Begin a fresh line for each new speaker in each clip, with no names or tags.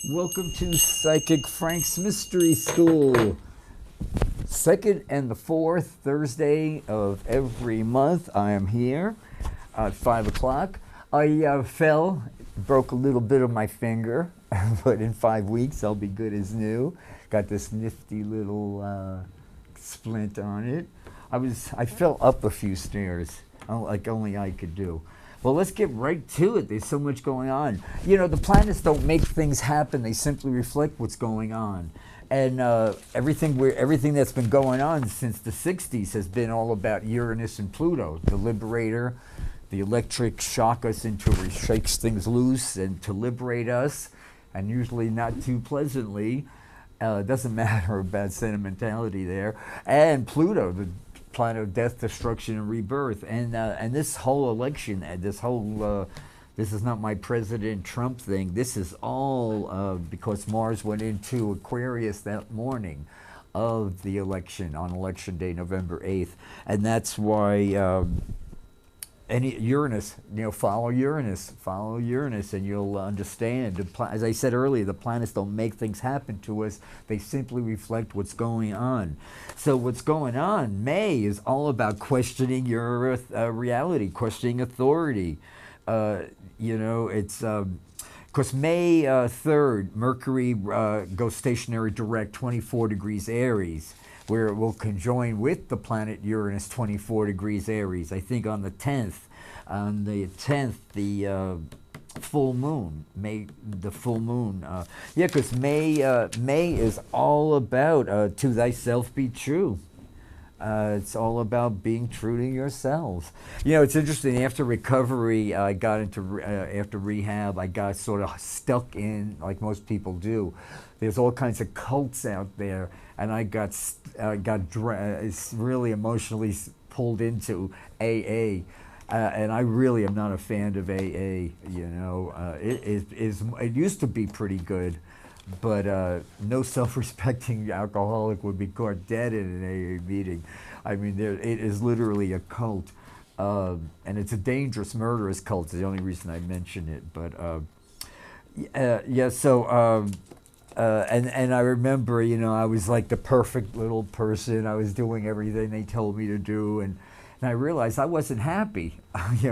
Welcome to Psychic Frank's Mystery School. Second and the fourth Thursday of every month, I am here at 5 o'clock. I broke a little bit of my finger, but in 5 weeks I'll be good as new. Got this nifty little splint on it. I fell up a few stairs, like only I could do. Well, let's get right to it. There's so much going on. You know, the planets don't make things happen. They simply reflect what's going on. And everything that's been going on since the 60s has been all about Uranus and Pluto, the liberator. The electric shock us into, shakes things loose and to liberate us, and usually not too pleasantly. Doesn't matter about sentimentality there. And Pluto, the planet of death, destruction, and rebirth. And this whole election, this is not my President Trump thing. This is all because Mars went into Aquarius that morning of the election, on election day, November 8th. And that's why Uranus, follow Uranus, and you'll understand. As I said earlier, the planets don't make things happen to us. They simply reflect what's going on. So what's going on, May, is all about questioning your reality, questioning authority. It's because May 3rd, Mercury goes stationary direct, 24 degrees Aries, where it will conjoin with the planet Uranus, 24 degrees Aries. I think on the 10th. On the 10th, the full moon, the full moon. Because May is all about to thyself be true. It's all about being true to yourselves. It's interesting. After recovery, I got into after rehab. I got sort of stuck in, like most people do. There's all kinds of cults out there, and I got really emotionally pulled into AA. And I really am not a fan of AA. It used to be pretty good. But no self-respecting alcoholic would be caught dead in an AA meeting. I mean, it is literally a cult, and it's a dangerous, murderous cult. It's the only reason I mention it. But and I remember, I was like the perfect little person. I was doing everything they told me to do, and I realized I wasn't happy.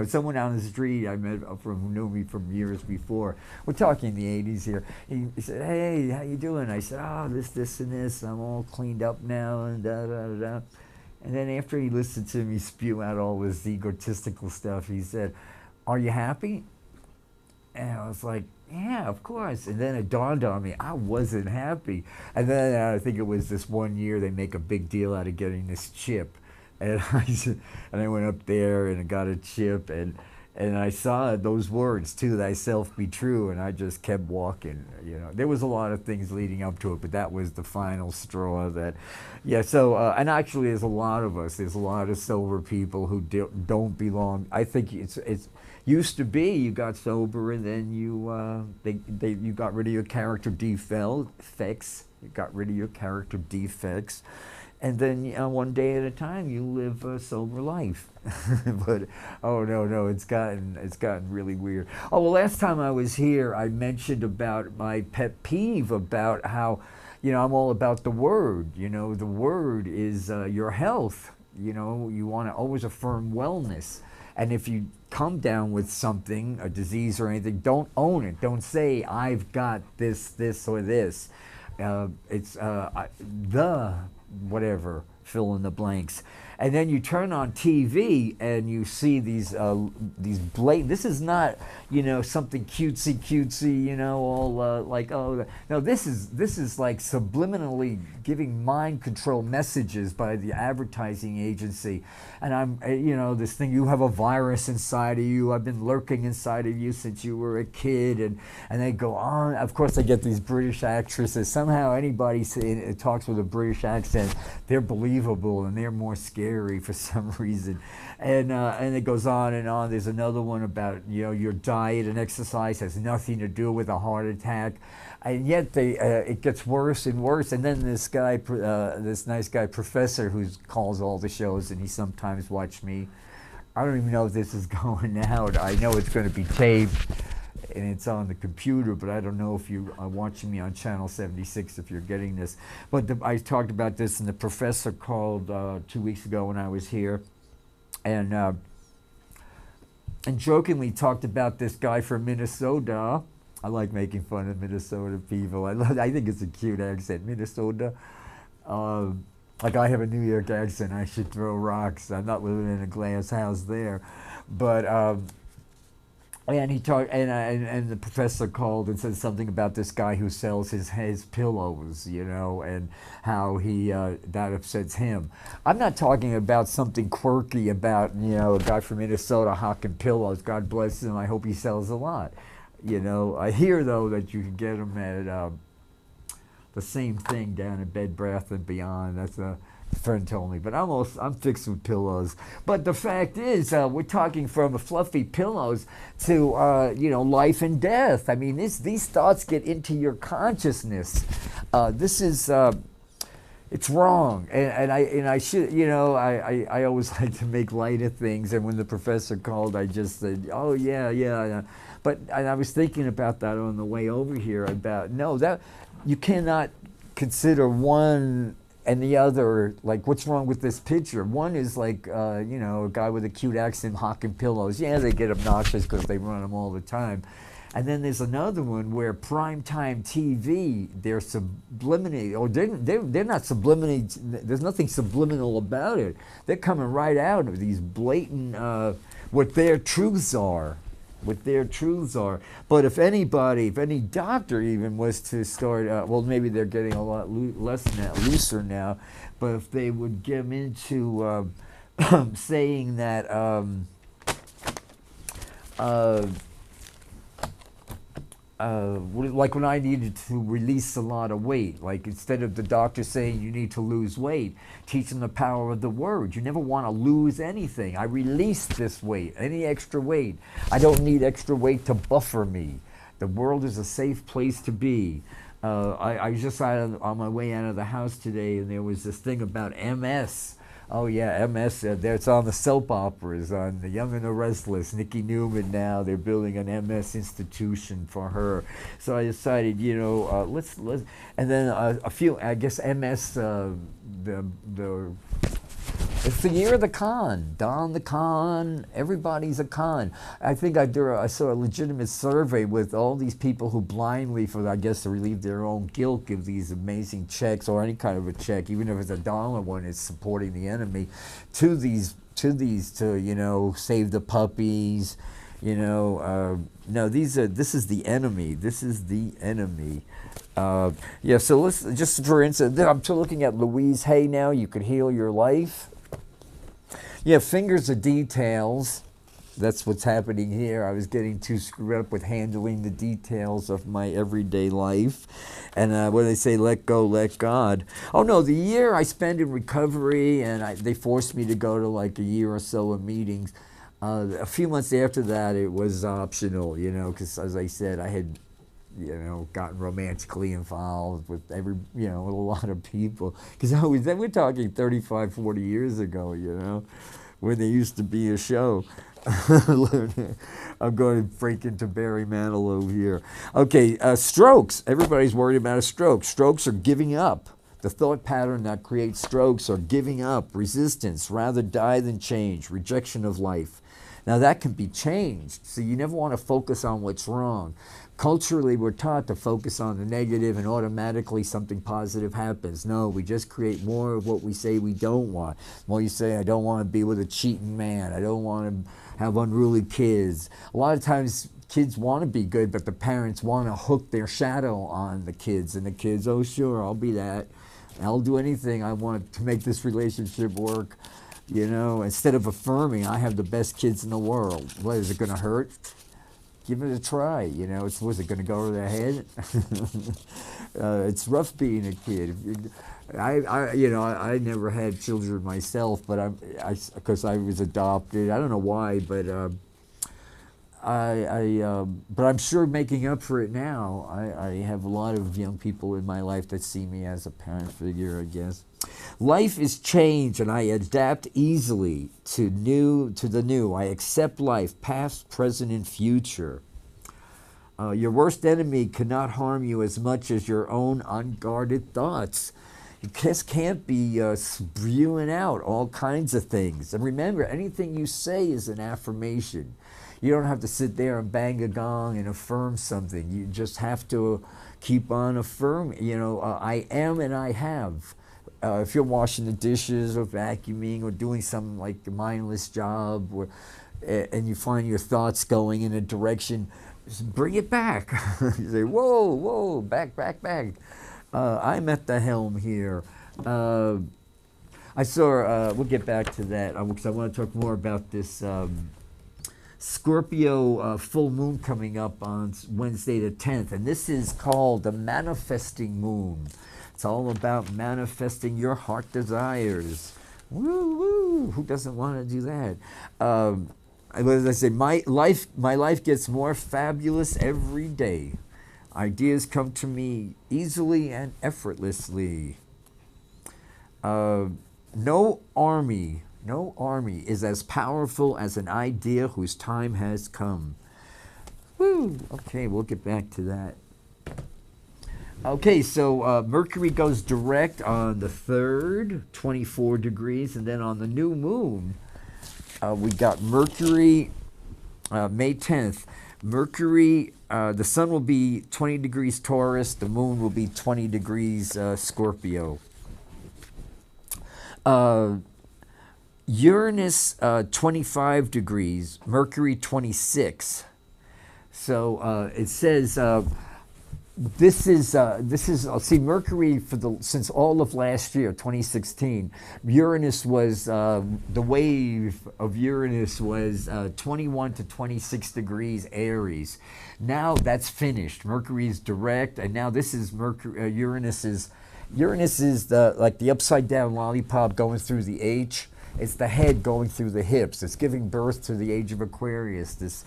Someone on the street I met who knew me from years before. We're talking the 80s here. He said, "Hey, how you doing?" I said, "Oh, this, and this. I'm all cleaned up now, and da, da, da, da." And then after he listened to me spew out all this egotistical stuff, he said, "Are you happy?" And I was like, "Yeah, of course." And then it dawned on me, I wasn't happy. And then I think it was this one year they make a big deal out of getting this chip. And I went up there and I got a chip, and I saw those words, "To thyself be true," and I just kept walking. There was a lot of things leading up to it, but that was the final straw. And actually, there's a lot of us. There's a lot of sober people who don't belong. I think it's used to be you got sober and then you got rid of your character defects. You got rid of your character defects. And then one day at a time, you live a sober life. But oh no, it's gotten really weird. Oh well, last time I was here, I mentioned about my pet peeve about how, I'm all about the word. The word is your health. You want to always affirm wellness. And if you come down with something, a disease or anything, don't own it. Don't say I've got this, or this. It's the whatever, fill in the blanks. And then you turn on TV and you see these blatant. This is not something cutesy, all like, oh no. This is like subliminally giving mind control messages by the advertising agency. And I'm this thing, you have a virus inside of you. I've been lurking inside of you since you were a kid, and they go on. Of course, I get these British actresses. Somehow anybody talks with a British accent, they're believable and they're more scary for some reason, and it goes on and on. There's another one about your diet and exercise has nothing to do with a heart attack, and yet it gets worse and worse. And then this guy, this nice guy professor who calls all the shows, and he sometimes watch me. I don't even know if this is going out. I know it's going to be taped. and it's on the computer, but I don't know if you are watching me on channel 76 if you're getting this. But I talked about this, and the professor called 2 weeks ago when I was here, and jokingly talked about this guy from Minnesota. I like making fun of Minnesota people. I think it's a cute accent, Minnesota. Like I have a New York accent, I should throw rocks. I'm not living in a glass house there, but and he talked, and the professor called and said something about this guy who sells his pillows, you know, and how he that upsets him. I'm not talking about something quirky about, you know, a guy from Minnesota hawking pillows. God bless him. I hope he sells a lot. You know, I hear though that you can get them at the same thing down in Bed Bath and Beyond. That's a friend told me, but I'm fixed with pillows. But the fact is, we're talking from fluffy pillows to you know, life and death. I mean, these thoughts get into your consciousness. This is it's wrong, and I should, you know, I always like to make light of things. And when the professor called, I just said, oh yeah. But I was thinking about that on the way over here. About no, that you cannot consider one and the other, like, what's wrong with this picture? One is like, you know, a guy with a cute accent hawking pillows. Yeah, they get obnoxious because they run them all the time. And then there's another one where primetime TV, they're subliminating, or they're not subliminating, there's nothing subliminal about it. They're coming right out of these blatant, what their truths are. But if anybody, if any doctor even was to start, well, maybe they're getting a lot looser now, but if they would get into saying that, like when I needed to release a lot of weight, like instead of the doctor saying you need to lose weight, teach them the power of the word. You never want to lose anything. I release this weight, any extra weight. I don't need extra weight to buffer me. The world is a safe place to be. I was just on my way out of the house today, and there was this thing about MS. Oh yeah, MS, it's on the soap operas, on The Young and the Restless, Nikki Newman now, they're building an MS institution for her. So I decided, you know, let's, and then a few, I guess MS, it's the year of the con. Don the con, everybody's a con. I think I saw a legitimate survey with all these people who blindly, for I guess to relieve their own guilt, give these amazing checks, or any kind of a check, even if it's $1 one, it's supporting the enemy, to these to, you know, save the puppies, you know. No, this is the enemy. This is the enemy. Yeah, so let's, just for instance, I'm looking at Louise Hay now, You Could Heal Your Life. Yeah, fingers of details. That's what's happening here. I was getting too screwed up with handling the details of my everyday life. And what do they say? Let go, let God. Oh no, the year I spent in recovery, and they forced me to go to like a year or so of meetings. A few months after that, it was optional, you know, because as I said, I had, you know, gotten romantically involved with with a lot of people. Because we're talking 35, 40 years ago, you know, when there used to be a show. I'm going to break into Barry Manilow here. Okay, strokes. Everybody's worried about a stroke. Strokes are giving up. The thought pattern that creates strokes are giving up, resistance, rather die than change, rejection of life. Now that can be changed, so you never want to focus on what's wrong. Culturally, we're taught to focus on the negative and automatically something positive happens. No, we just create more of what we say we don't want. Well, you say, I don't want to be with a cheating man. I don't want to have unruly kids. A lot of times, kids want to be good, but the parents want to hook their shadow on the kids. And the kids, oh, sure, I'll be that. I'll do anything I want to make this relationship work. You know, instead of affirming, I have the best kids in the world. What, is it going to hurt? Give it a try, you know. Was it going to go over their head? It's rough being a kid. I never had children myself, but because I was adopted. I don't know why, but but I'm sure making up for it now. I have a lot of young people in my life that see me as a parent figure, I guess. Life is change, and I adapt easily to the new. I accept life, past, present, and future. Your worst enemy cannot harm you as much as your own unguarded thoughts. You just can't be spewing out all kinds of things. And remember, anything you say is an affirmation. You don't have to sit there and bang a gong and affirm something. You just have to keep on affirming. You know, I am and I have. If you're washing the dishes or vacuuming or doing some like a mindless job, or, and you find your thoughts going in a direction, just bring it back. You say, whoa, whoa, back, back, back. I'm at the helm here. I saw, we'll get back to that because I want to talk more about this Scorpio full moon coming up on Wednesday the 10th. And this is called the manifesting moon. It's all about manifesting your heart desires. Woo, woo. Who doesn't want to do that? As I say, my life gets more fabulous every day. Ideas come to me easily and effortlessly. No army is as powerful as an idea whose time has come. Woo! Okay, we'll get back to that. Okay, so Mercury goes direct on the 3rd, 24 degrees, and then on the new moon, we got Mercury, May 10th. Mercury, the sun will be 20 degrees Taurus, the moon will be 20 degrees Scorpio. Uranus, 25 degrees, Mercury 26. So it says this is see, Mercury since all of last year, 2016, Uranus was the wave of Uranus was 21 to 26 degrees Aries. Now that's finished. Mercury's direct, and now this is Mercury. Uranus is like the upside down lollipop going through the H. It's the head going through the hips. It's giving birth to the age of Aquarius, this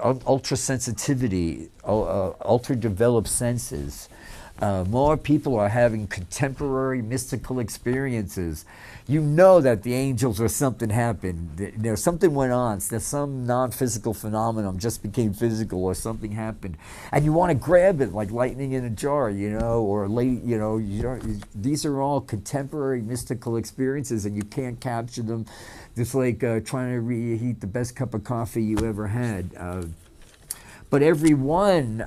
ultra sensitivity, ultra developed senses. More people are having contemporary mystical experiences. You know that the angels or something happened. Something went on. There's some non-physical phenomenon just became physical, or something happened, and you want to grab it like lightning in a jar, or these are all contemporary mystical experiences, and you can't capture them. Just like trying to reheat the best cup of coffee you ever had. But every one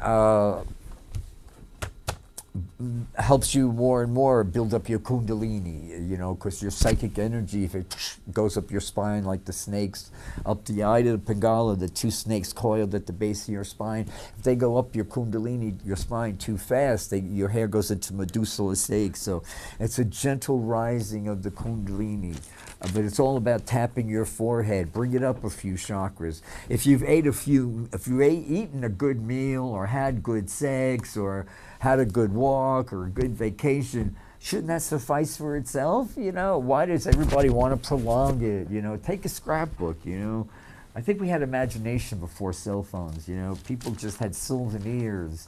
helps you more and more build up your kundalini, because your psychic energy, if it goes up your spine like the snakes, up the eye to the Pingala, the two snakes coiled at the base of your spine, if they go up your kundalini, your spine too fast, your hair goes into Medusa snake. So it's a gentle rising of the kundalini. But it's all about tapping your forehead. Bring it up a few chakras. If you've eaten a good meal, or had good sex, or had a good walk or a good vacation, shouldn't that suffice for itself? Why does everybody want to prolong it? Take a scrapbook. I think we had imagination before cell phones. People just had souvenirs,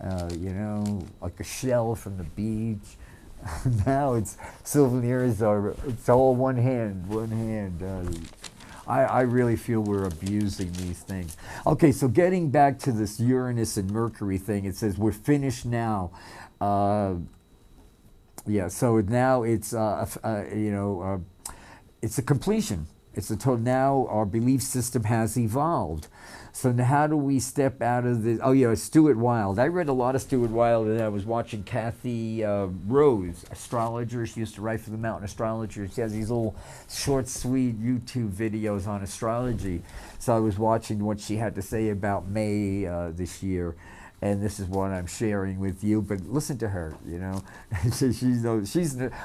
like a shell from the beach. Now it's souvenirs it's all one hand. I really feel we're abusing these things. Okay, so getting back to this Uranus and Mercury thing, it says we're finished now. Yeah, so now it's it's a completion. It's a total. Now our belief system has evolved. So now how do we step out of this? Oh yeah, Stuart Wilde. I read a lot of Stuart Wilde, and I was watching Kathy Rose, astrologer. She used to write for the Mountain Astrologer. She has these little short, sweet YouTube videos on astrology. So I was watching what she had to say about May this year. And this is what I'm sharing with you, but listen to her,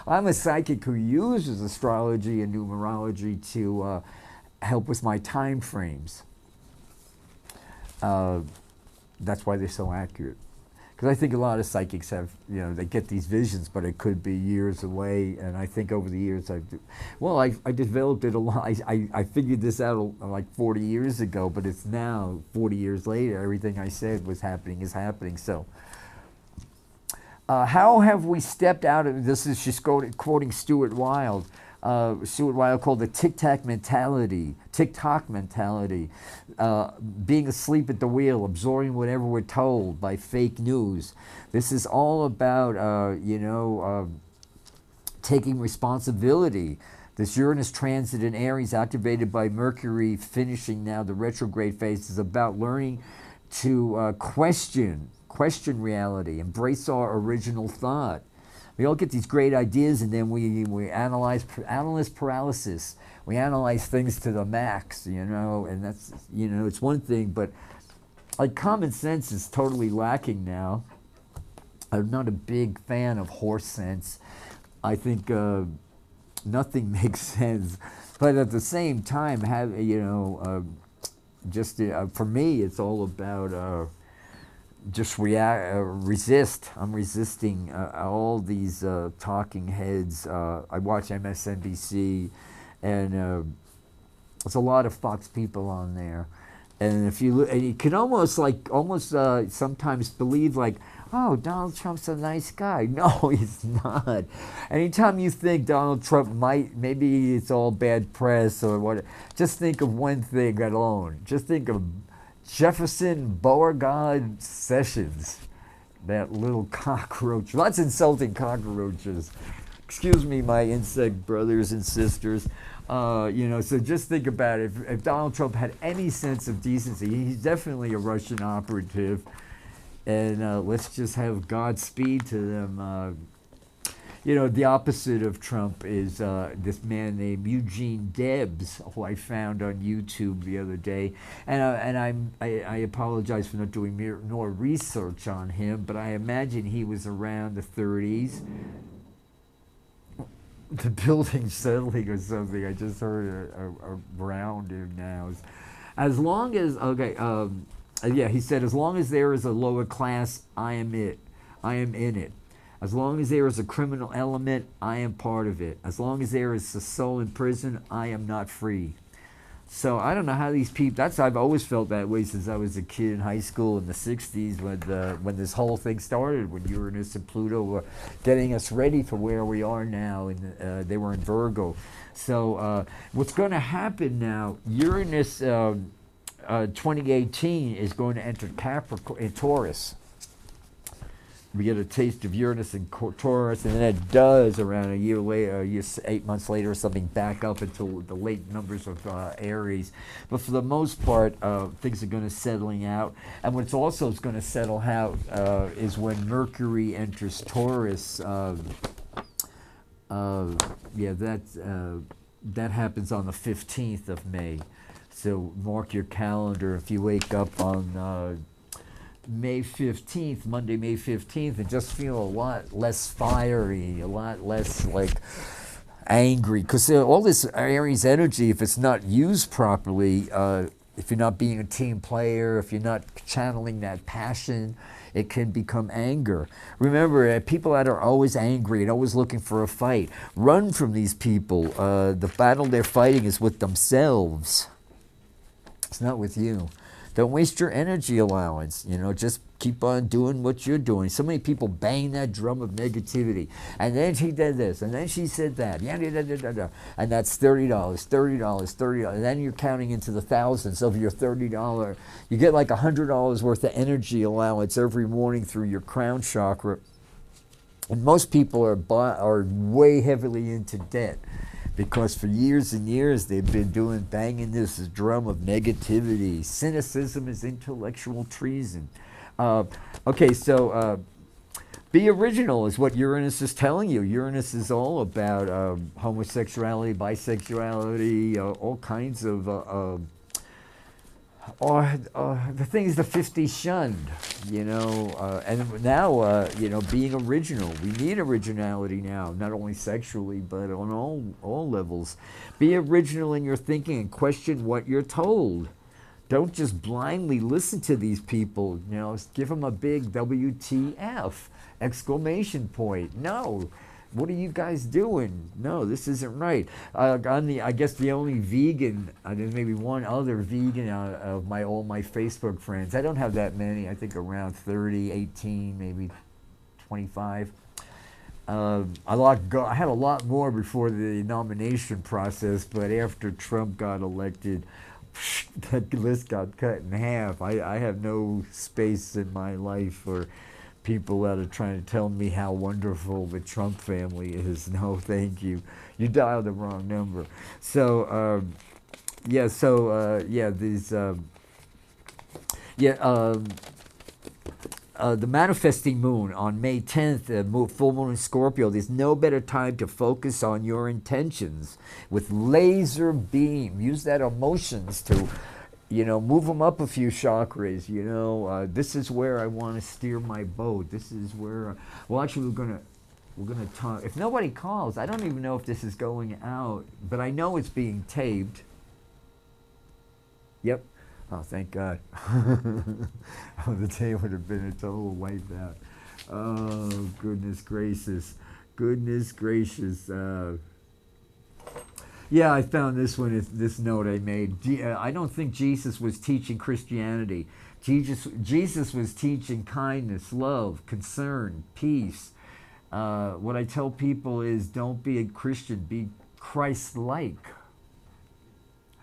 I'm a psychic who uses astrology and numerology to help with my time frames. That's why they're so accurate. Because I think a lot of psychics have, they get these visions, but it could be years away. And I think over the years, I developed it a lot. I figured this out like 40 years ago, but it's now 40 years later. Everything I said was happening is happening. So how have we stepped out of this? She's quoting Stuart Wilde. Stuart Wilde called the tic-tac mentality, tick-tock mentality, being asleep at the wheel, absorbing whatever we're told by fake news. This is all about, taking responsibility. This Uranus transit in Aries, activated by Mercury, finishing now the retrograde phase, is about learning to question reality, embrace our original thought. We all get these great ideas, and then we analyze paralysis. We analyze things to the max, and that's, it's one thing, but like common sense is totally lacking now. I'm not a big fan of horse sense. I think nothing makes sense, but at the same time, for me, it's all about just resist. I'm resisting all these talking heads. I watch MSNBC, and there's a lot of Fox people on there, and if you look, and you can almost sometimes believe like, oh, Donald Trump's a nice guy. No, he's not. Anytime you think Donald Trump maybe it's all bad press or what, just think of one thing alone. Just think of Jefferson Beauregard Sessions, that little cockroach. That's insulting, cockroaches. Excuse me, my insect brothers and sisters. So just think about it. If Donald Trump had any sense of decency, he's definitely a Russian operative. And let's just have Godspeed to them. The opposite of Trump is this man named Eugene Debs, who I found on YouTube the other day. And I apologize for not doing more research on him, but I imagine he was around the 30s. The building settling or something. I just heard around him now. As long as, he said, as long as there is a lower class, I am in it. As long as there is a criminal element, I am part of it. As long as there is a soul in prison, I am not free. So I don't know how these people, I've always felt that way since I was a kid in high school in the 60s when this whole thing started, when Uranus and Pluto were getting us ready for where we are now, and they were in Virgo. So what's going to happen now, Uranus 2018 is going to enter Taurus. We get a taste of Uranus in Taurus, and then it does around a year later, 8 months later or something, back up until the late numbers of Aries. But for the most part, things are going to settling out. And what's also going to settle out is when Mercury enters Taurus. That happens on the 15th of May. So mark your calendar if you wake up on May 15th, Monday, May 15th, and just feel a lot less fiery, a lot less angry. Because all this Aries energy, if it's not used properly, if you're not being a team player, if you're not channeling that passion, it can become anger. Remember, people that are always angry and always looking for a fight, run from these people. The battle they're fighting is with themselves. It's not with you. Don't waste your energy allowance. Just keep on doing what you're doing. So many people bang that drum of negativity. And then she did this, and then she said that. And that's $30, $30. And then you're counting into the thousands of your $30. You get like $100 worth of energy allowance every morning through your crown chakra. And most people are way heavily into debt, because for years and years they've been banging this drum of negativity. Cynicism is intellectual treason. Be original is what Uranus is telling you. Uranus is all about homosexuality, bisexuality, all kinds of the things the 50s shunned, and now, being original. We need originality now, not only sexually, but on all levels. Be original in your thinking and question what you're told. Don't just blindly listen to these people, give them a big WTF, exclamation point. No. What are you guys doing? No, this isn't right. I guess the only vegan, there's maybe one other vegan of all my Facebook friends. I don't have that many. I think around 30, 18, maybe 25. I had a lot more before the nomination process, but after Trump got elected, that list got cut in half. I have no space in my life for people that are trying to tell me how wonderful the Trump family is. No, thank you. You dialed the wrong number. So, these, the manifesting moon on May 10th, full moon in Scorpio, there's no better time to focus on your intentions with laser beam. Use that emotions to, move them up a few chakras. This is where I want to steer my boat. This is where, well, actually, we're gonna talk. If nobody calls, I don't even know if this is going out, but I know it's being taped. Yep. Oh, thank God. The day would have been a total wipeout. Oh, goodness gracious. Goodness gracious. Yeah, I found this one, this note I made. I don't think Jesus was teaching Christianity. Jesus was teaching kindness, love, concern, peace. What I tell people is don't be a Christian, be Christ-like.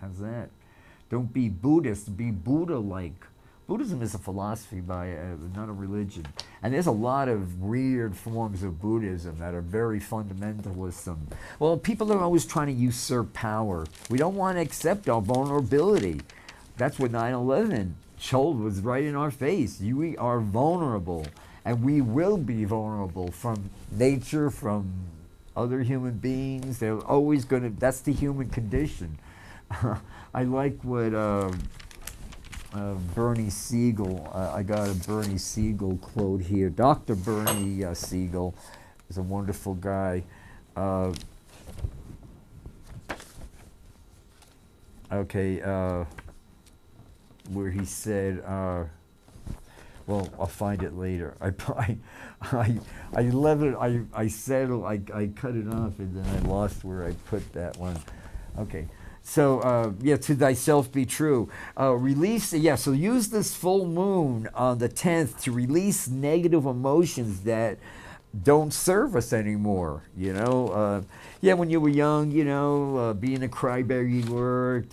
How's that? Don't be Buddhist, be Buddha-like. Buddhism is a philosophy not a religion. And there's a lot of weird forms of Buddhism that are very fundamentalist. Well, people are always trying to usurp power. We don't want to accept our vulnerability. That's what 9/11 showed, was right in our face. We are vulnerable, and we will be vulnerable from nature, from other human beings. They're always going to, that's the human condition. I like what Bernie Siegel, I got a Bernie Siegel quote here. Dr. Bernie Siegel is a wonderful guy. Where he said, well, I'll find it later. I cut it off and then I lost where I put that one. Okay. So, to thyself be true. So use this full moon on the 10th to release negative emotions that don't serve us anymore, when you were young, being a crybaby at work,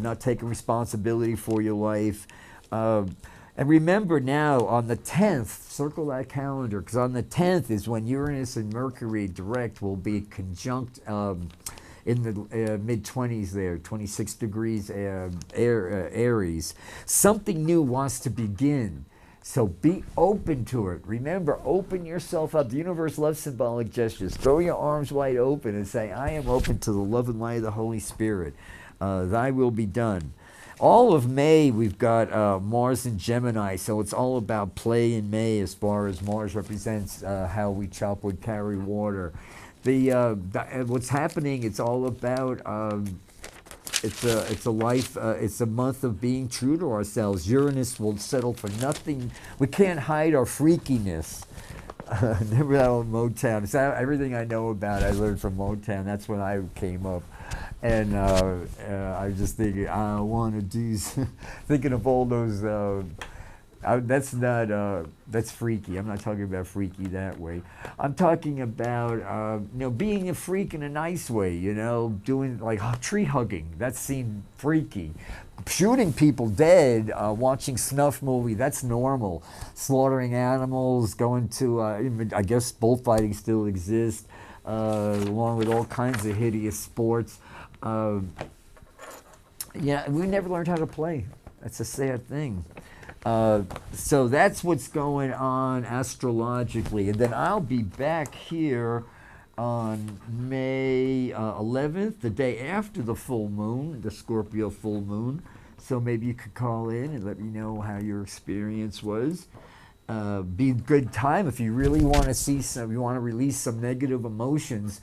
not taking responsibility for your life. And remember now, on the 10th, circle that calendar, because on the 10th is when Uranus and Mercury direct will be conjunct in the mid-20s there, 26 degrees Aries. Something new wants to begin. So be open to it. Remember, open yourself up. The universe loves symbolic gestures. Throw your arms wide open and say, I am open to the love and light of the Holy Spirit. Thy will be done. All of May, we've got Mars in Gemini, so it's all about play in May as far as Mars represents how we chop wood, carry water. What's happening, it's all about, it's a month of being true to ourselves. Uranus will settle for nothing. We can't hide our freakiness. Remember that old Motown? It's everything I know about I learned from Motown. That's when I came up. And I was just thinking, I want to do, thinking of all those, that's freaky. I'm not talking about freaky that way. I'm talking about, being a freak in a nice way, doing like tree hugging. That seemed freaky. Shooting people dead, watching snuff movie, that's normal. Slaughtering animals, going to, I guess bullfighting still exists, along with all kinds of hideous sports. We never learned how to play. That's a sad thing. So that's what's going on astrologically. And then I'll be back here on May 11th, the day after the full moon, the Scorpio full moon. So maybe you could call in and let me know how your experience was. Be a good time if you really want to you want to release some negative emotions.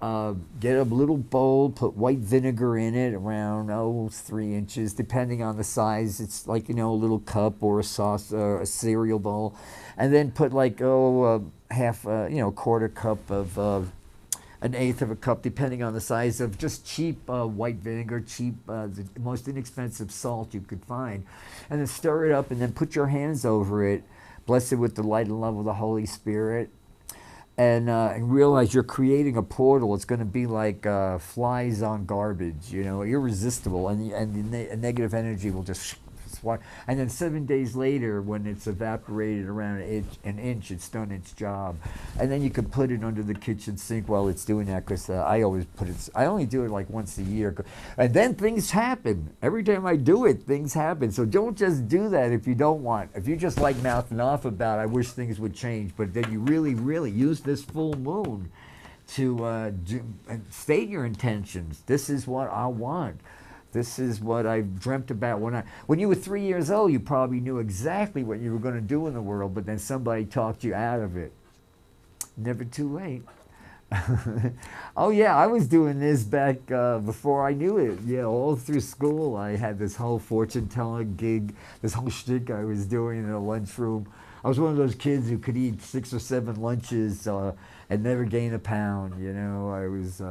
Get a little bowl, put white vinegar in it, around 3 inches, depending on the size. It's like, a little cup or a sauce, a cereal bowl, and then put half, quarter cup of, an eighth of a cup, depending on the size of just cheap white vinegar, the most inexpensive salt you could find, and then stir it up, and then put your hands over it, bless it with the light and love of the Holy Spirit. and realize you're creating a portal. It's going to be like flies on garbage, you know, irresistible, and the negative energy will just swat. And then 7 days later, when it's evaporated around an inch, it's done its job. And then you can put it under the kitchen sink while it's doing that, because I always put it, I only do it like once a year. And then things happen. Every time I do it, things happen. So don't just do that if you don't want. If you just like mouthing off about, I wish things would change, but then you really, really use this full moon to state your intentions. This is what I want. This is what I dreamt about when you were 3 years old. You probably knew exactly what you were going to do in the world, but then somebody talked you out of it. Never too late. Oh yeah, I was doing this back before I knew it. Yeah, all through school I had this whole fortune telling gig, this whole shtick I was doing in a lunchroom. I was one of those kids who could eat 6 or 7 lunches and never gain a pound. You know, I was.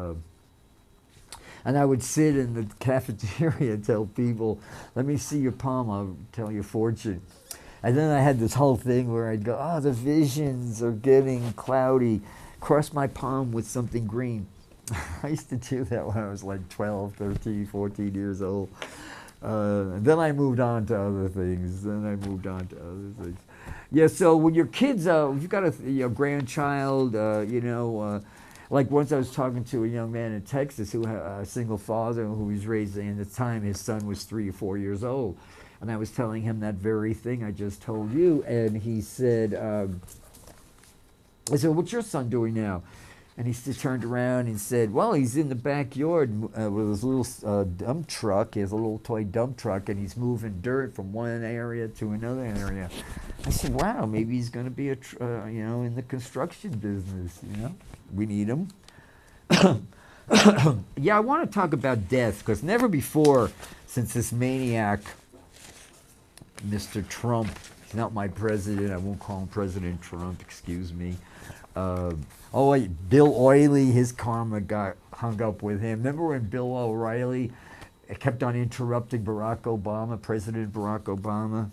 And I would sit in the cafeteria and tell people, let me see your palm, I'll tell you a fortune. And then I had this whole thing where I'd go, oh, the visions are getting cloudy. Cross my palm with something green. I used to do that when I was like 12, 13, 14 years old. Then I moved on to other things. Yeah, so when your kids, if you've got a grandchild, like once I was talking to a young man in Texas who had a single father who was raising, at the time his son was 3 or 4 years old. And I was telling him that very thing I just told you. And he said, I said, what's your son doing now? And he just turned around and said, well, he's in the backyard with his little dump truck. He has a little toy dump truck, and he's moving dirt from one area to another area. I said, wow, maybe he's going to be in the construction business, you know. We need him. Yeah, I want to talk about death, because never before, since this maniac, Mr. Trump, he's not my president, I won't call him President Trump, excuse me. Bill O'Reilly, his karma got hung up with him. Remember when Bill O'Reilly kept on interrupting President Barack Obama?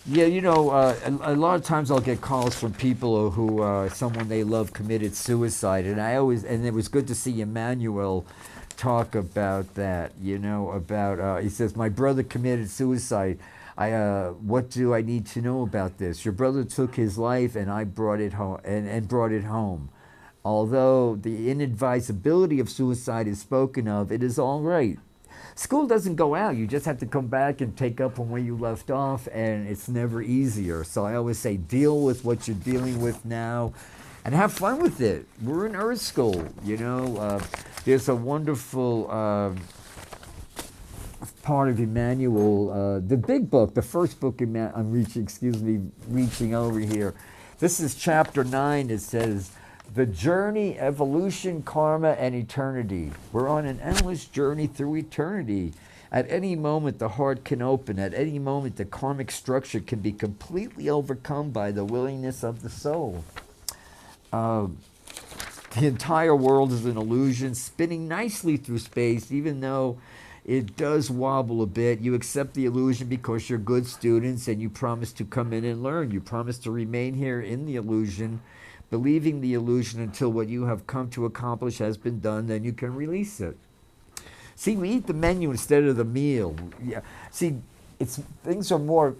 Yeah, a lot of times I'll get calls from people who someone they love committed suicide, and it was good to see Emmanuel talk about that. He says, my brother committed suicide. What do I need to know about this? Your brother took his life, and I brought it home and brought it home. Although the inadvisability of suicide is spoken of, it is all right. School doesn't go out. You just have to come back and take up from where you left off, and it's never easier. So I always say, deal with what you're dealing with now and have fun with it. We're in Earth School, There's a wonderful part of Emmanuel, the big book, the first book I'm reaching over here. This is chapter 9. It says, the journey, evolution, karma, and eternity. We're on an endless journey through eternity. At any moment, the heart can open. At any moment, the karmic structure can be completely overcome by the willingness of the soul. The entire world is an illusion, spinning nicely through space, even though it does wobble a bit. You accept the illusion because you're good students, and you promise to come in and learn. You promise to remain here in the illusion, believing the illusion until what you have come to accomplish has been done, then you can release it. See, we eat the menu instead of the meal. Yeah. See, things are more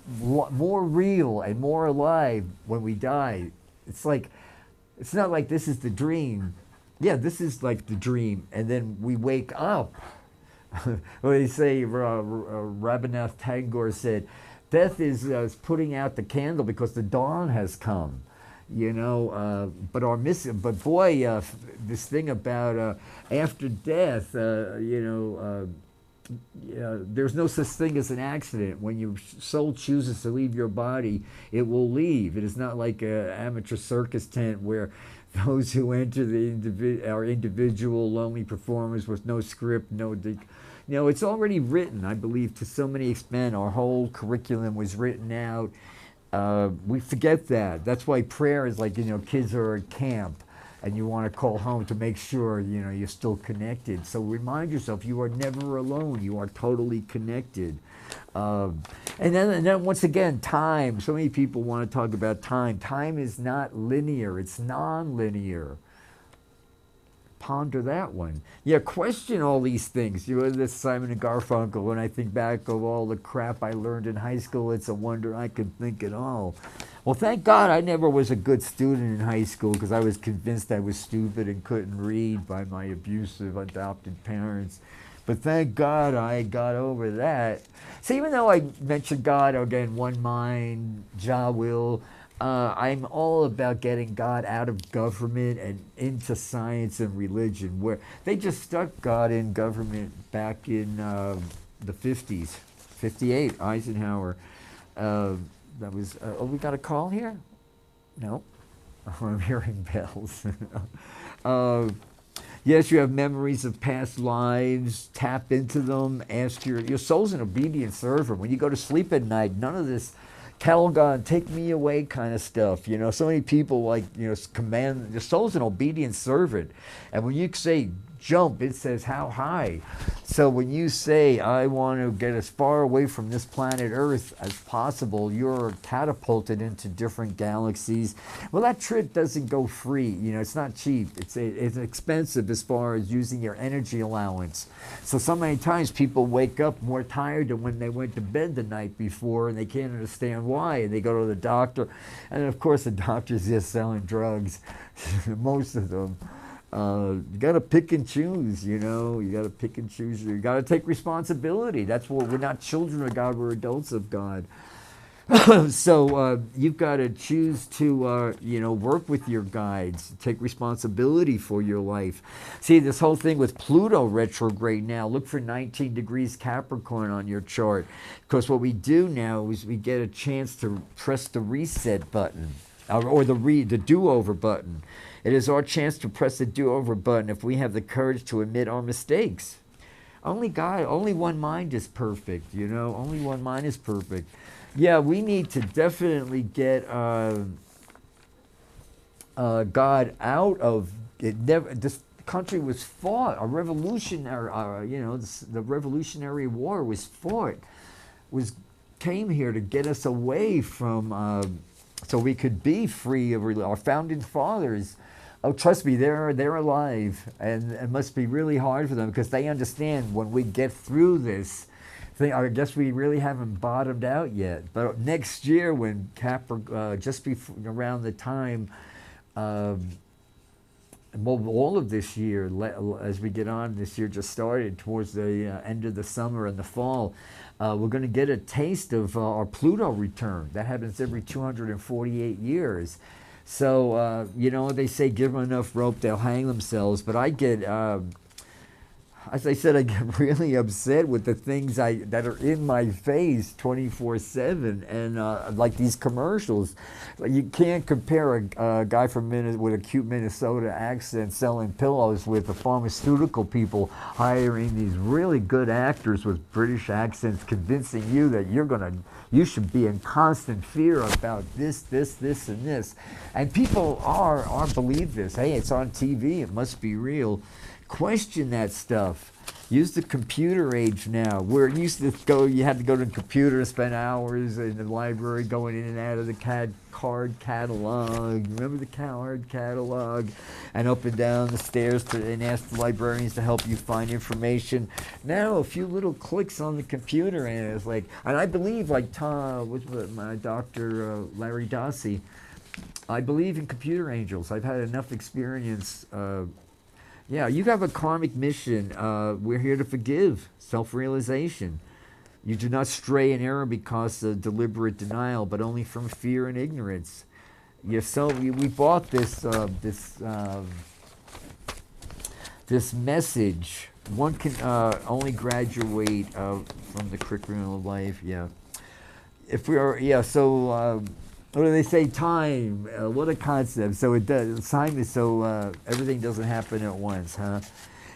real and more alive when we die. It's not like this is the dream. Yeah, this is like the dream, and then we wake up. Well, they say, Rabindranath Tagore said, death is putting out the candle because the dawn has come. But boy, this thing about after death, there's no such thing as an accident. When your soul chooses to leave your body, it will leave. It is not like an amateur circus tent where those who enter are individual lonely performers with no script, it's already written. I believe to so many extent our whole curriculum was written out. We forget that. That's why prayer is like, kids are at camp. and you want to call home to make sure you're still connected. So remind yourself you are never alone. You are totally connected. And then once again, time. So many people want to talk about time. Time is not linear. It's non-linear. Ponder that one. Yeah, question all these things. This Simon and Garfunkel, when I think back of all the crap I learned in high school, it's a wonder I can think it all. Well, thank God I never was a good student in high school because I was convinced I was stupid and couldn't read by my abusive adopted parents. But thank God I got over that. So even though I mentioned God, again, one mind, Jah will, I'm all about getting God out of government and into science and religion, where they just stuck God in government back in the 50s, 58, Eisenhower. That was, we got a call here? No? I'm hearing bells. Yes, you have memories of past lives. Tap into them. Ask your soul's an obedient servant. When you go to sleep at night, none of this tell God, take me away kind of stuff. So many people command. Your soul's an obedient servant. And when you say jump, it says how high. So when you say, I want to get as far away from this planet Earth as possible, you're catapulted into different galaxies. Well, that trip doesn't go free. It's not cheap. It's expensive as far as using your energy allowance. So many times people wake up more tired than when they went to bed the night before, and they can't understand why. And they go to the doctor. And of course, the doctor's just selling drugs, most of them. You got to pick and choose, you got to pick and choose. You got to take responsibility. That's what we're not children of God, we're adults of God. So you've got to choose to, work with your guides, take responsibility for your life. See, this whole thing with Pluto retrograde now, look for 19 degrees Capricorn on your chart. Because what we do now is we get a chance to press the reset button or the do-over button. It is our chance to press the do-over button if we have the courage to admit our mistakes. Only one mind is perfect, Only one mind is perfect. Yeah, we need to definitely get God out of it. This country was fought. A revolutionary, the Revolutionary War was fought. Came here to get us away from, so we could be free of our founding fathers. Oh, trust me, they're alive, and it must be really hard for them because they understand when we get through this thing. I guess we really haven't bottomed out yet. But next year, when just before around the time, all of this year, as we get on, this year just started towards the end of the summer and the fall. We're going to get a taste of our Pluto return. That happens every 248 years. So, they say give them enough rope, they'll hang themselves. But I get, as I said, I get really upset with the things that are in my face 24/7. And like these commercials. You can't compare a guy from with a cute Minnesota accent selling pillows with the pharmaceutical people hiring these really good actors with British accents convincing you that you should be in constant fear about this, and this. And people are believe this. Hey, it's on TV. It must be real. Question that stuff. Use the computer age now. Where it used to you had to go to the computer and spend hours in the library going in and out of the card catalog. Remember the card catalog? And up and down the stairs and ask the librarians to help you find information. Now, a few little clicks on the computer and it's like, and I believe my doctor, Larry Dossi, I believe in computer angels. I've had enough experience. Yeah, you have a karmic mission. We're here to forgive, self-realization. You do not stray in error because of deliberate denial, but only from fear and ignorance. We bought this message. One can only graduate from the curriculum of life. Yeah, if we are. Yeah, so. What do they say? Time. What a concept. So it does. Time is so everything doesn't happen at once, huh?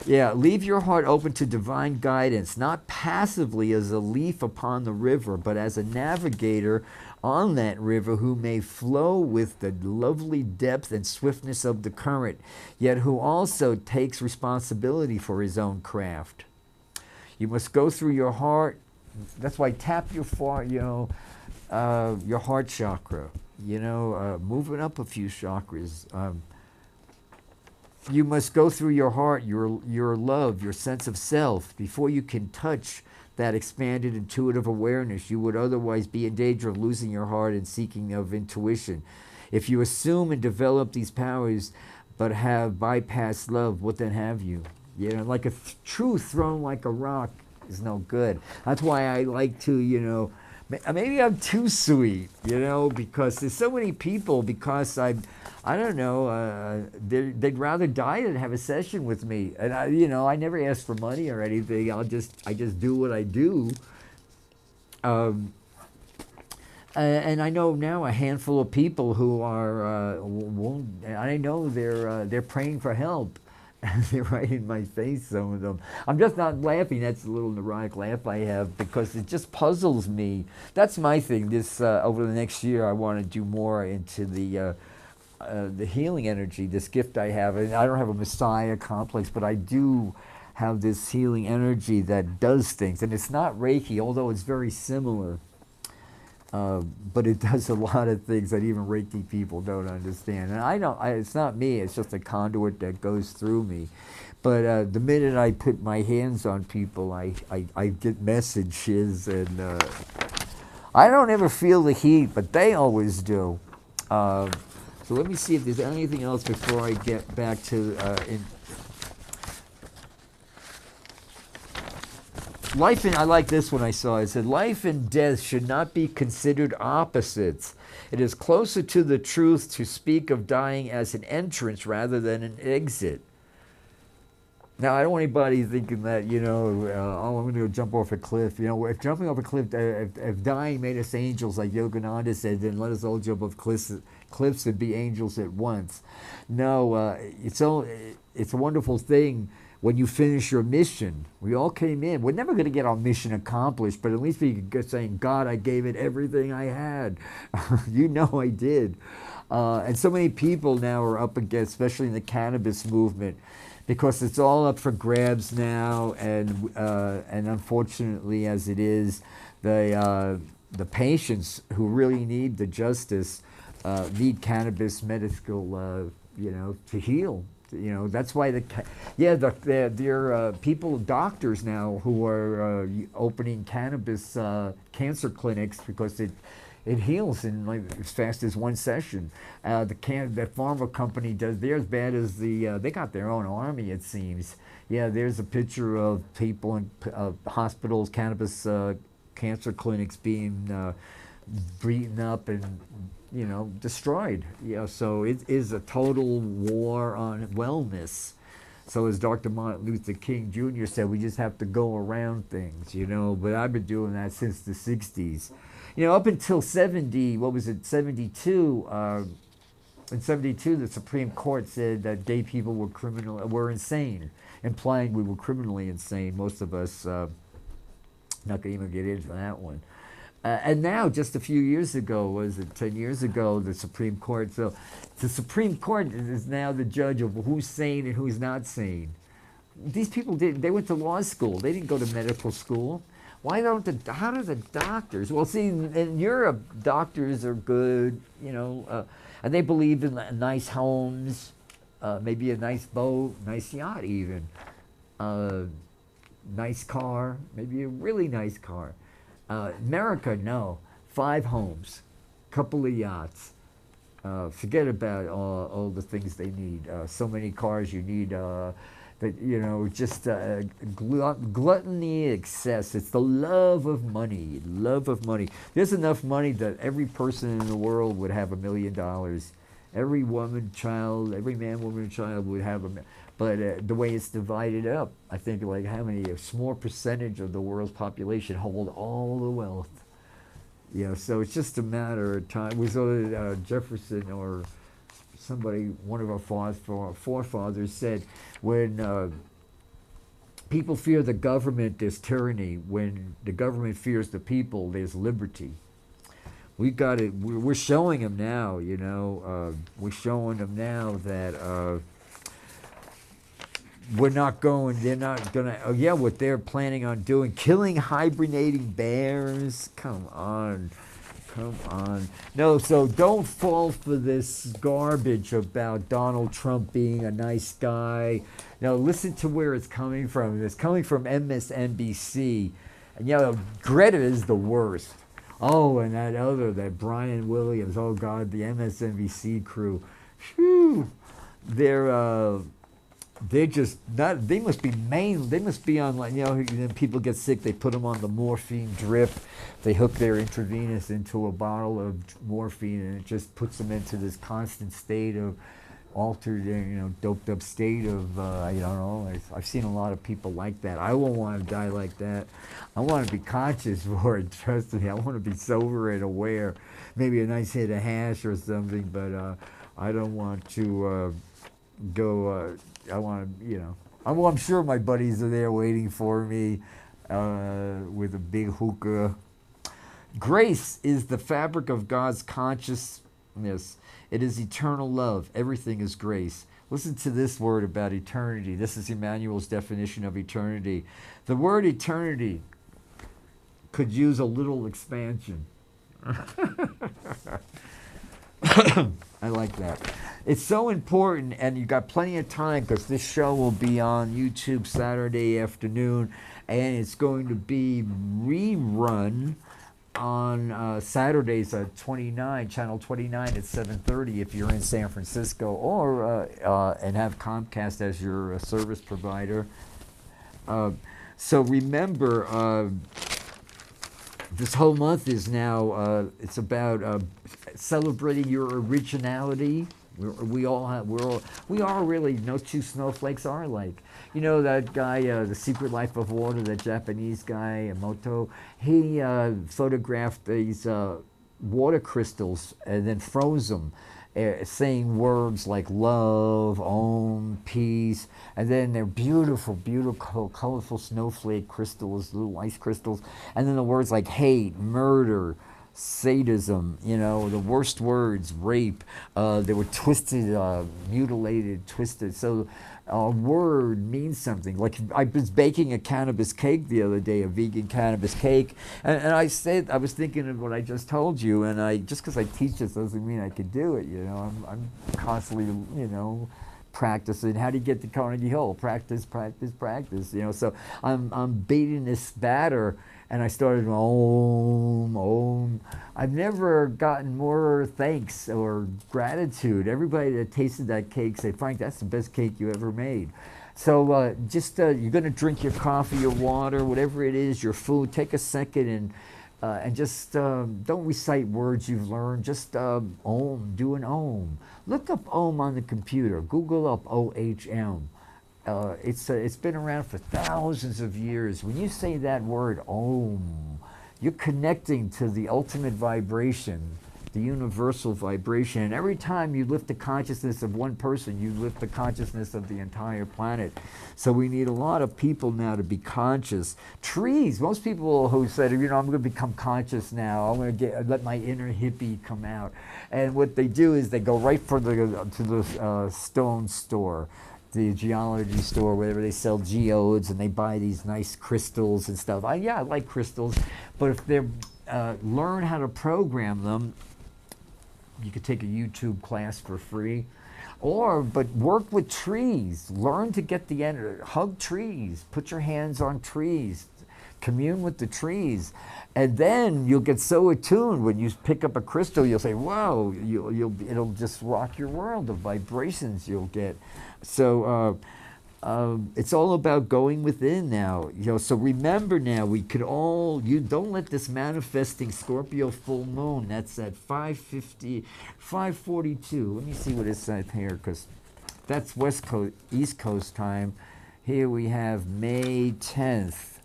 Yeah. Leave your heart open to divine guidance, not passively as a leaf upon the river, but as a navigator on that river, who may flow with the lovely depth and swiftness of the current, yet who also takes responsibility for his own craft. You must go through your heart. That's why tap your your heart chakra. Move it up a few chakras. You must go through your heart, your love, your sense of self, before you can touch that expanded intuitive awareness. You would otherwise be in danger of losing your heart and seeking of intuition. If you assume and develop these powers but have bypassed love, what then have you? Like a truth thrown like a rock is no good. That's why I like to, maybe I'm too sweet, because there's so many people, because I don't know, they'd rather die than have a session with me. And I never ask for money or anything. I just do what I do. And I know now a handful of people who are, I know they're praying for help. They're right in my face, some of them. I'm just not laughing. That's a little neurotic laugh I have, because it just puzzles me. That's my thing. This over the next year, I want to do more into the healing energy, this gift I have. And I don't have a messiah complex, but I do have this healing energy that does things. And it's not Reiki, although it's very similar. But it does a lot of things that even Reiki people don't understand. And it's not me, it's just a conduit that goes through me. But the minute I put my hands on people, I get messages, and I don't ever feel the heat, but they always do. So let me see if there's anything else before I get back to life and I like this one I saw. It said, life and death should not be considered opposites. It is closer to the truth to speak of dying as an entrance rather than an exit. Now, I don't want anybody thinking that, I'm going to go jump off a cliff. If jumping off a cliff, if dying made us angels, like Yogananda said, then let us all jump off cliffs and be angels at once. No, it's a wonderful thing when you finish your mission. We all came in. We're never going to get our mission accomplished, but at least we could get saying, God, I gave it everything I had. I did. And so many people now are up against, especially in the cannabis movement, because it's all up for grabs now, and unfortunately, as it is, the patients who really need the justice need cannabis medical, to heal. That's why there are people, doctors now, who are opening cannabis cancer clinics, because it heals in as fast as one session. The pharma company does. They're as bad as they got their own army, it seems. Yeah, there's a picture of people in hospitals, cannabis cancer clinics being beaten up and destroyed. So it is a total war on wellness. So as Dr. Martin Luther King Jr. said, we just have to go around things, But I've been doing that since the 60s. Up until 72, in 72, the Supreme Court said that gay people were insane, implying we were criminally insane. Most of us, not going to even get into that one. And now, just a few years ago, 10 years ago, the Supreme Court, so the Supreme Court is now the judge of who's sane and who's not sane. These people they went to law school. They didn't go to medical school. How do the doctors? Well, see, in Europe, doctors are good, and they believe in nice homes, maybe a nice boat, nice yacht even, nice car, maybe a really nice car. America, no. 5 homes, couple of yachts. Forget about all the things they need. So many cars you need. Gluttony, excess. It's the love of money. Love of money. There's enough money that every person in the world would have $1 million. Every woman, child, every man, woman, and child would have but the way it's divided up, I think a small percentage of the world's population hold all the wealth. So it's just a matter of time. It was Jefferson or somebody, one of our forefathers said, when people fear the government, there's tyranny. When the government fears the people, there's liberty. We got it. We're showing them now. You know, we're showing them now that we're not going. They're not gonna. Oh yeah, what they're planning on doing, killing hibernating bears. Come on. Come on. No, so don't fall for this garbage about Donald Trump being a nice guy. Now, listen to where it's coming from. It's coming from MSNBC. And, you know, Greta is the worst. Oh, and that Brian Williams. Oh, God, the MSNBC crew. Phew. They're just not. They must be They must be on, like, you know. Then people get sick. They put them on the morphine drip. They hook their intravenous into a bottle of morphine, and it just puts them into this constant state of altered, you know, doped up state of. I don't know. I've seen a lot of people like that. I won't want to die like that. I want to be conscious for it. Trust me. I want to be sober and aware. Maybe a nice hit of hash or something, but I don't want to go. I want to, you know. I'm sure my buddies are there waiting for me with a big hookah. Grace is the fabric of God's consciousness. It is eternal love. Everything is grace. Listen to this word about eternity. This is Emmanuel's definition of eternity. The word eternity could use a little expansion. I like that. It's so important, and you got plenty of time because this show will be on YouTube Saturday afternoon, and it's going to be rerun on Saturdays at channel 29 at 7:30 if you're in San Francisco, or and have Comcast as your service provider. So remember, this whole month is now it's about celebrating your originality. We are really, no two snowflakes are alike. You know that guy, The Secret Life of Water, that Japanese guy, Emoto, he photographed these water crystals and then froze them, saying words like love, om, peace, and then they're beautiful, beautiful, colorful snowflake crystals, little ice crystals, and then the words like hate, murder, sadism, you know, the worst words, rape, they were twisted, mutilated, twisted. So a word means something. Like, I was baking a cannabis cake the other day, a vegan cannabis cake, and I said, I was thinking of what I just told you, and just because I teach this doesn't mean I can do it, you know. I'm constantly, you know, practicing. How do you get to Carnegie Hall? Practice, practice, practice, you know. So I'm beating this batter, and I started om, om. I've never gotten more thanks or gratitude. Everybody that tasted that cake said, Frank, that's the best cake you ever made. So you're going to drink your coffee, your water, whatever it is, your food. Take a second and just don't recite words you've learned. Just om, do an om. Look up om on the computer. Google up OHM. It's been around for thousands of years. When you say that word om, you're connecting to the ultimate vibration, the universal vibration. And every time you lift the consciousness of one person, you lift the consciousness of the entire planet. So we need a lot of people now to be conscious. Trees, most people who said, you know, I'm going to become conscious now. I'm going to let my inner hippie come out. And what they do is they go right to the stone store, the geology store, where they sell geodes, and they buy these nice crystals and stuff. I like crystals, but if they learn how to program them, you could take a YouTube class for free, but work with trees. Learn to get the energy. Hug trees. Put your hands on trees. Commune with the trees, and then you'll get so attuned. When you pick up a crystal, you'll say, "Wow!" It'll just rock your world. The vibrations you'll get. So it's all about going within now. You know. So remember now, we could all. You don't let this manifesting Scorpio full moon. That's at 5:50, 5:42. Let me see what it says here, because that's West Coast, East Coast time. Here we have May 10th.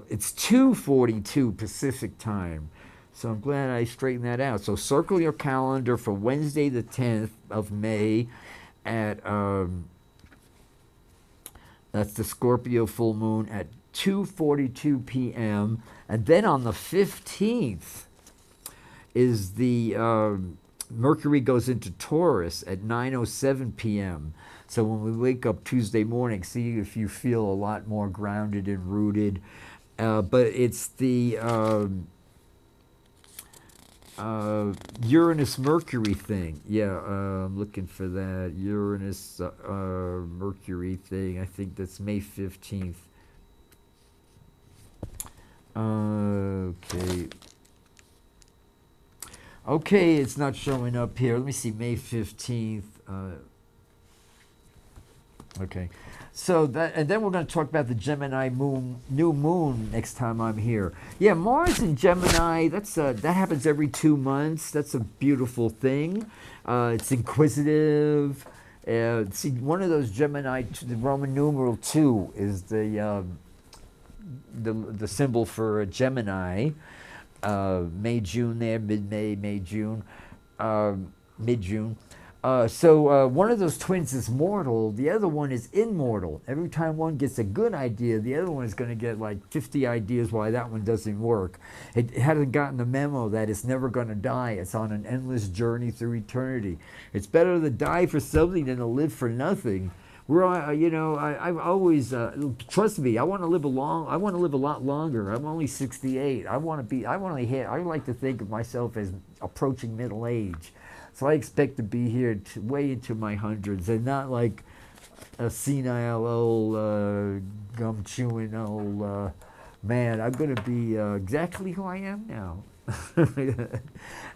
It's 2:42 Pacific time. So I'm glad I straightened that out. So circle your calendar for Wednesday the 10th of May at, that's the Scorpio full moon at 2:42 p.m. And then on the 15th is the Mercury goes into Taurus at 9:07 p.m. So when we wake up Tuesday morning, see if you feel a lot more grounded and rooted. But it's the Uranus-Mercury thing. Yeah, I'm looking for that. Uranus-Mercury thing. I think that's May 15th. Okay. Okay, it's not showing up here. Let me see, May 15th. Okay. So that, and then we're going to talk about the Gemini new moon next time I'm here. Yeah, Mars in Gemini. That happens every 2 months. That's a beautiful thing. It's inquisitive. See, one of those Gemini, the Roman numeral 2 is the symbol for Gemini. May, June there, mid-May, May, June, mid-June. So one of those twins is mortal, the other one is immortal. Every time one gets a good idea, the other one is going to get like 50 ideas why that one doesn't work. It hasn't gotten the memo that it's never going to die. It's on an endless journey through eternity. It's better to die for something than to live for nothing. I've always trust me. I want to live a lot longer. I'm only 68. I like to think of myself as approaching middle age. So I expect to be here way into my hundreds, and not like a senile old gum chewing old man. I'm going to be exactly who I am now.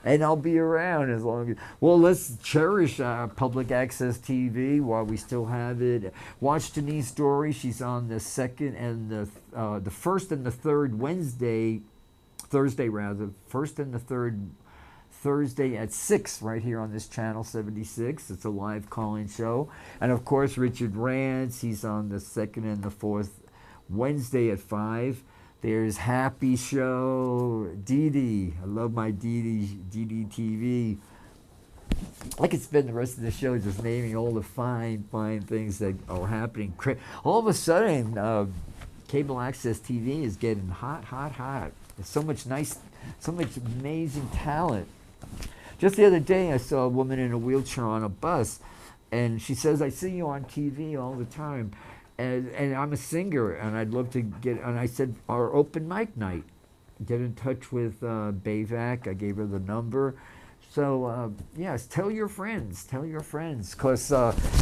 And I'll be around as long as. Well, let's cherish public access TV while we still have it. Watch Denise Story. She's on the second and the first and the third Thursday rather. First and the third Thursday at 6 right here on this channel 76. It's a live call-in show. And of course, Richard Rance. He's on the second and the fourth Wednesday at 5. There's Happy Show, Dee Dee. I love my Dee Dee TV. I could spend the rest of the show just naming all the fine things that are happening. All of a sudden, cable access TV is getting hot. There's so much amazing talent. Just the other day, I saw a woman in a wheelchair on a bus, and she says, "I see you on TV all the time." And I'm a singer, and I'd love to get. And I said, our open mic night. Get in touch with Bayvac. I gave her the number. So yes, tell your friends, because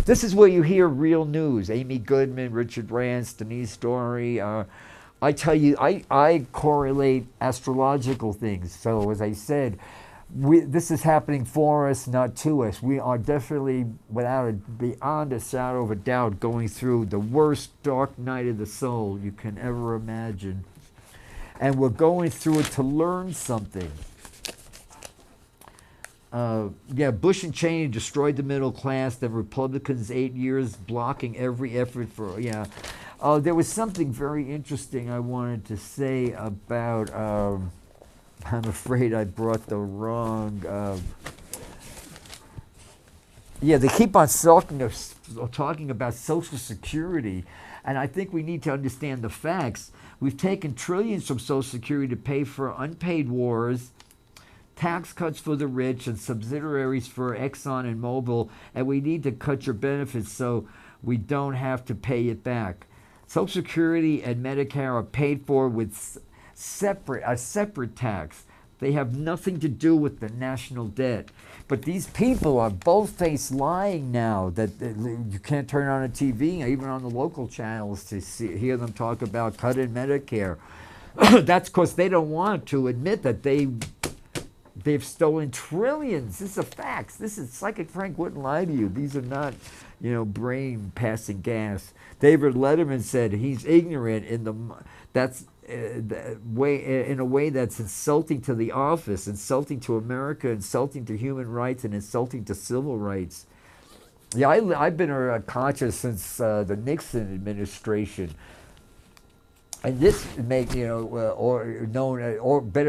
this is where you hear real news. Amy Goodman, Richard Rance, Denise Story. I tell you, I correlate astrological things. So as I said, this is happening for us, not to us. We are definitely, beyond a shadow of a doubt, going through the worst dark night of the soul you can ever imagine. And we're going through it to learn something. Bush and Cheney destroyed the middle class. The Republicans, 8 years blocking every effort for, there was something very interesting I wanted to say about... I'm afraid I brought the wrong... they keep on talking about Social Security, and I think we need to understand the facts. We've taken trillions from Social Security to pay for unpaid wars, tax cuts for the rich, and subsidiaries for Exxon and Mobil, and we need to cut your benefits so we don't have to pay it back. Social Security and Medicare are paid for with a separate tax. They have nothing to do with the national debt. But these people are bold-faced lying now that you can't turn on a TV, even on the local channels, to hear them talk about cutting Medicare. That's because they don't want to admit that they've stolen trillions. This is a fact. Psychic Frank wouldn't lie to you. These are not, brain passing gas. David Letterman said he's ignorant in a way that's insulting to the office, insulting to America, insulting to human rights, and insulting to civil rights. Yeah, I've been conscious since the Nixon administration, and this better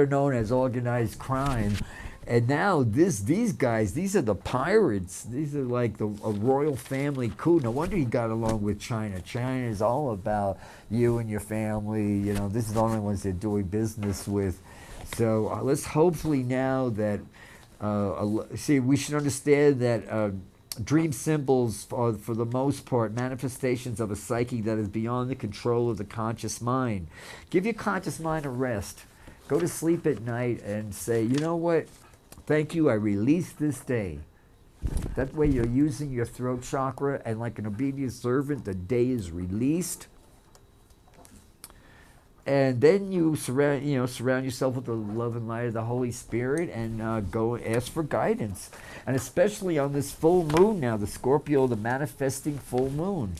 known as organized crime. And now these guys, these are the pirates. These are like a royal family coup. No wonder he got along with China. China is all about you and your family. You know, this is the only ones they're doing business with. So let's hopefully now that, see, we should understand that dream symbols are, for the most part, manifestations of a psyche that is beyond the control of the conscious mind. Give your conscious mind a rest. Go to sleep at night and say, you know what? Thank you, I release this day. That way you're using your throat chakra, and like an obedient servant, the day is released. And then you surround yourself with the love and light of the Holy Spirit, and go ask for guidance. And especially on this full moon now, the Scorpio, the manifesting full moon.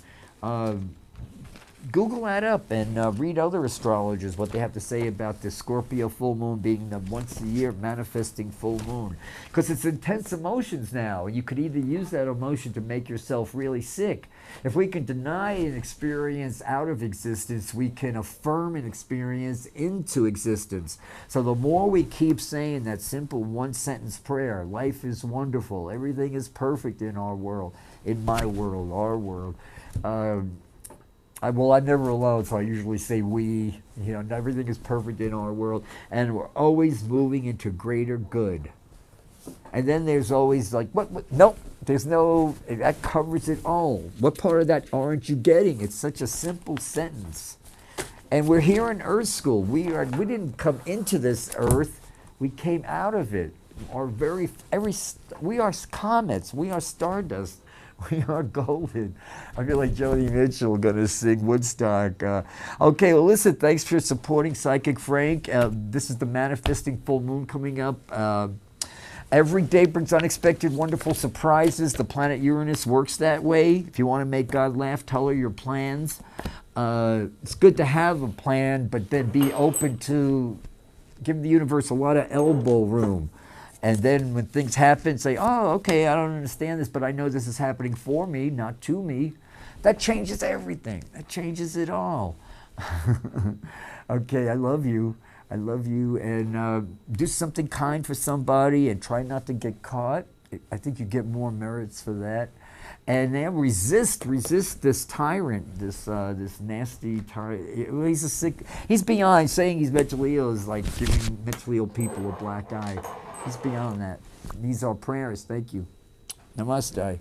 Google that up and read other astrologers, what they have to say about the Scorpio full moon being the once a year manifesting full moon. Because it's intense emotions now. You could either use that emotion to make yourself really sick. If we can deny an experience out of existence, we can affirm an experience into existence. So the more we keep saying that simple one-sentence prayer, life is wonderful, everything is perfect in our world, in my world, our world, well, I'm never alone, so I usually say we. You know, everything is perfect in our world, and we're always moving into greater good. And then there's always like, what? Nope, there's no, that covers it all. What part of that aren't you getting? It's such a simple sentence. And we're here in Earth School. We didn't come into this Earth. We came out of it. We are comets. We are stardust. We are golden. I feel like Joni Mitchell going to sing Woodstock. Okay, well, listen, thanks for supporting Psychic Frank. This is the manifesting full moon coming up. Every day brings unexpected, wonderful surprises. The planet Uranus works that way. If you want to make God laugh, tell her your plans. It's good to have a plan, but then be open to give the universe a lot of elbow room. And then when things happen, say, oh, okay, I don't understand this, but I know this is happening for me, not to me. That changes everything. That changes it all. Okay, I love you. I love you. And do something kind for somebody and try not to get caught. I think you get more merits for that. And then resist this tyrant, this nasty tyrant. He's beyond saying he's mentally ill is like giving mentally ill people a black eye. He's beyond that. These are prayers. Thank you. Namaste.